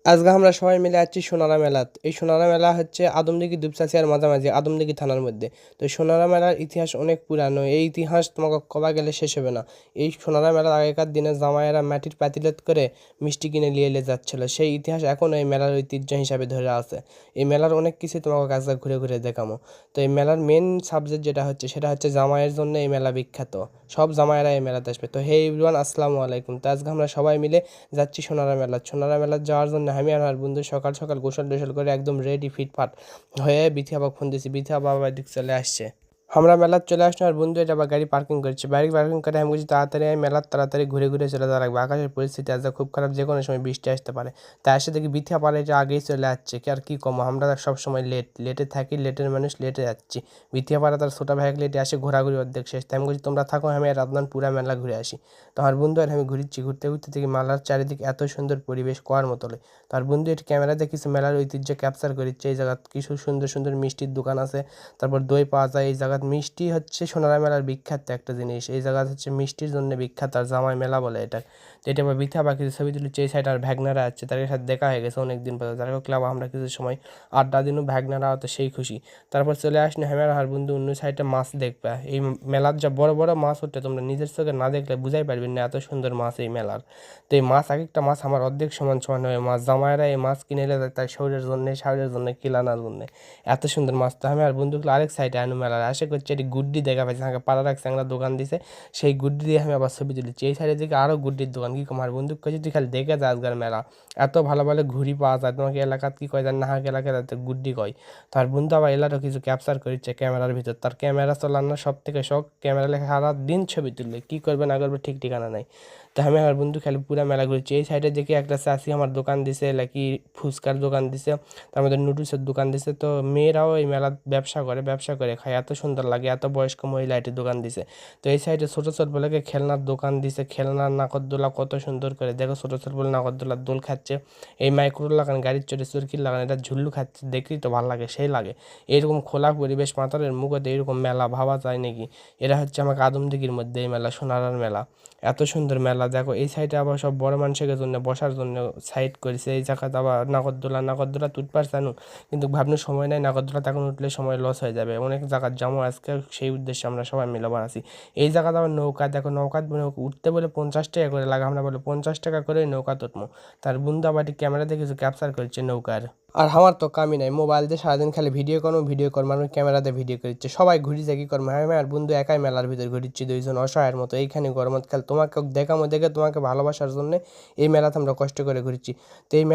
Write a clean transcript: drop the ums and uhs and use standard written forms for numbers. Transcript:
আজকে আমরা সবাই মিলে যাচ্ছি সোনারা মেলাত। এই সোনারা মেলা হচ্ছে আদমদীঘি দুপচাঁচিয়ার মাঝামাঝি আদমদীঘি থানার মধ্যে। তো সোনারা মেলার ইতিহাস অনেক পুরানো। এই ইতিহাস তোমাকে কবা গেলে শেষ হবে না। এই সোনারা মেলার আগেকার দিনে জামাইয়েরা মাটির পাতিলত করে মিষ্টি কিনে লিয়ে যাচ্ছিল। সেই ইতিহাস এখন এই মেলার ঐতিহ্য হিসাবে ধরে আছে। এই মেলার অনেক কিছু তোমাকে কাছে ঘুরে ঘুরে দেখামো। তো এই মেলার মেন সাবজেক্ট যেটা হচ্ছে সেটা হচ্ছে জামাইয়ের জন্য এই মেলা বিখ্যাত। সব জামাইয়েরা এই মেলাতে আসবে। তো হে এভরিওয়ান, আসসালামু আলাইকুম। তো আজকে আমরা সবাই মিলে যাচ্ছি সোনারা মেলা। সোনারা মেলা যাওয়ার জন্য আমি আর আমার বন্ধু সকাল সকাল গোসল টোসল করে একদম রেডি ফিটফাট হয়ে বিথিয়া বাবা ফোন দিয়েছি। বিথিয়া বাবা দিক চলে আসছে। আমরা মেলার চলে আসলাম আর বন্ধু এটা আবার গাড়ি পার্কিং করছে। গাড়ি পার্কিং করে আমি বলছি তাড়াতাড়ি আমি মেলার তাড়াতাড়ি ঘুরে ঘুরে চলে যাওয়া লাগবে। আকাশের পরিস্থিতি আজ খুব খারাপ, যে কোনো সময় বৃষ্টি আসতে পারে। তাই এসে দেখি বিথিয়া পারে যে আগেই চলে যাচ্ছে। কি আর কি কম, আমরা সব সময় লেটে থাকি, লেটের মানুষ লেটে যাচ্ছি। বিথিয়া পাড়া তার ছোটো ভাই লেটে আসে, ঘোরাঘুরি অর্ধেক শেষ। তাই আমি বলছি তোমরা থাকো, আমি আর রাতনান পুরা মেলা ঘুরে আসি। তো আমার বন্ধু আর আমি ঘুরছি, ঘুরতে ঘুরতে দেখি মেলার চারিদিকে এত সুন্দর পরিবেশ কোয়ার মতো। তার বন্ধু এটি ক্যামেরাতে কিছু মেলার ঐতিহ্য ক্যাপচার করেছে। এই জায়গাত কিছু সুন্দর সুন্দর মিষ্টির দোকান আছে, তারপর দই পাওয়া যায়। এই জায়গাত মিষ্টি হচ্ছে সোনারা মেলার বিখ্যাত একটা জিনিস। এই জায়গা হচ্ছে মিষ্টির জন্য বিখ্যাত, আর জামাই মেলা বলে এটা। তো এটা আবার বিথা বা কিছু ছবি তুলেছে। এই সাইড আর ভ্যাগনারা আছে, তাদের সাথে দেখা হয়ে গেছে অনেকদিন পর। যারা ক্লাব আমরা কিছু সময় আড্ডা দিনও, ভ্যাগনারা তো সেই খুশি। তারপর চলে আসনি হ্যাঁ আর বন্ধু অন্য সাইডে মাছ দেখবে। এই মেলার যা বড় বড় মাছ ওঠে, তোমরা নিজের চোখে না দেখলে বুঝাই পারবেন না এত সুন্দর মাছ এই মেলার। তো এই মাছ, এক একটা মাছ আমার অর্ধেক সমান সমান হয়ে মাছ। জামাইরা এই মাছ কিনে এলে তার শরীরের জন্য কিলানার জন্য এত সুন্দর মাছ। তো আমি আর বন্ধুগুলো আরেক সাইডে আনু মেলার আশা করছি এটি গুড্ডি দেখা পাইছে, আমাকে পাড়া রাখছে একটা দোকান দিছে, সেই গুড্ডি দিয়ে আমি আবার ছবি তুলেছি। এই সাইডে দিকে আরও গুড্ডির দোকান। কি আমার বন্ধু কাছে তুই খালি দেখে যা আজকের মেলা এত ভালো ভালো ঘুড়ি পাওয়া যায়। তোমাকে এলাকাত কি কয়, নাহাক এলাকায় তাতে গুড্ডি কয়। তার বন্ধু আবার এলাকারও কিছু ক্যাপচার করেছে ক্যামেরার ভিতর। তার ক্যামেরা চালানোর সব থেকে শখ, ক্যামেরা লেখা সারা দিন ছবি তুললে কী করবে না করবে ঠিক ঠিকানা নাই। তো আমি আমার বন্ধু খালি পুরা মেলা ঘুরছি। এই সাইডে দেখি একটা চাষি আমার দোকান দিছে, লাকি ফুচকার দোকান দিছে, তার মধ্যে নুডলসের দোকান দিছে। তো মেয়েরাও এই মেলার ব্যবসা করে খায়, এত সুন্দর লাগে। এত বয়স্ক মহিলা এটি দোকান দিছে। তো এই সাইডে ছোটো ছোট বলে খেলনার দোকান দিছে, খেলনার নাগরদোলা কত সুন্দর করে দেখো। ছোটো ছোট বলে নাগরদোলার দোল খাচ্ছে, এই মাইক্রো লাগান গাড়ির চড়ে চুরকির লাগান, এটা ঝুল্লু খাচ্ছে, দেখলেই তো ভালো লাগে, সেই লাগে। এরকম খোলা পরিবেশ মাতারের মুখতে এরকম মেলা ভাবা যায় নাকি। এরা হচ্ছে আমাকে আদমদিঘির মধ্যে এই মেলা, সোনারার মেলা। এত সুন্দর মেলা দেখো। এই সাইডে আবার সব বড় মানুষের জন্য বসার জন্য সাইড করেছে। এই জায়গাতে আবার নাগরদোলা তুটপার জানো, কিন্তু ভাবনো সময় নাই। নাগরদোলা তখন উঠলে সময় লস হয়ে যাবে। অনেক জায়গার যাবো আজকে, সেই উদ্দেশ্যে আমরা সবাই মিলে আছি। এই জায়গাতে আবার নৌকা দেখো, নৌকা উঠতে বলে 50 টাকা করে লাগে। আমরা বলে 50 টাকা করে নৌকা তুটমো। তার বন্ধু আবার ক্যামেরা দিয়ে কিছু ক্যাপচার করছে নৌকার। আর আমার তো কামই নাই, মোবাইল দিয়ে সারাদিন খালি ভিডিও করবো আমি ক্যামেরাতে ভিডিও করছে। সবাই ঘুরিছে কি করবো, হ্যাঁ আর বন্ধু একাই মেলার ভিতরে ঘুরিচ্ছি দুইজন অসহায়ের মতো। এইখানে গরমত খেল তোমাকে দেখামো, দেখে তোমাকে ভালোবাসার জন্য এই মেলাতে আমরা কষ্ট করে ঘুরছি। তো এই মেলা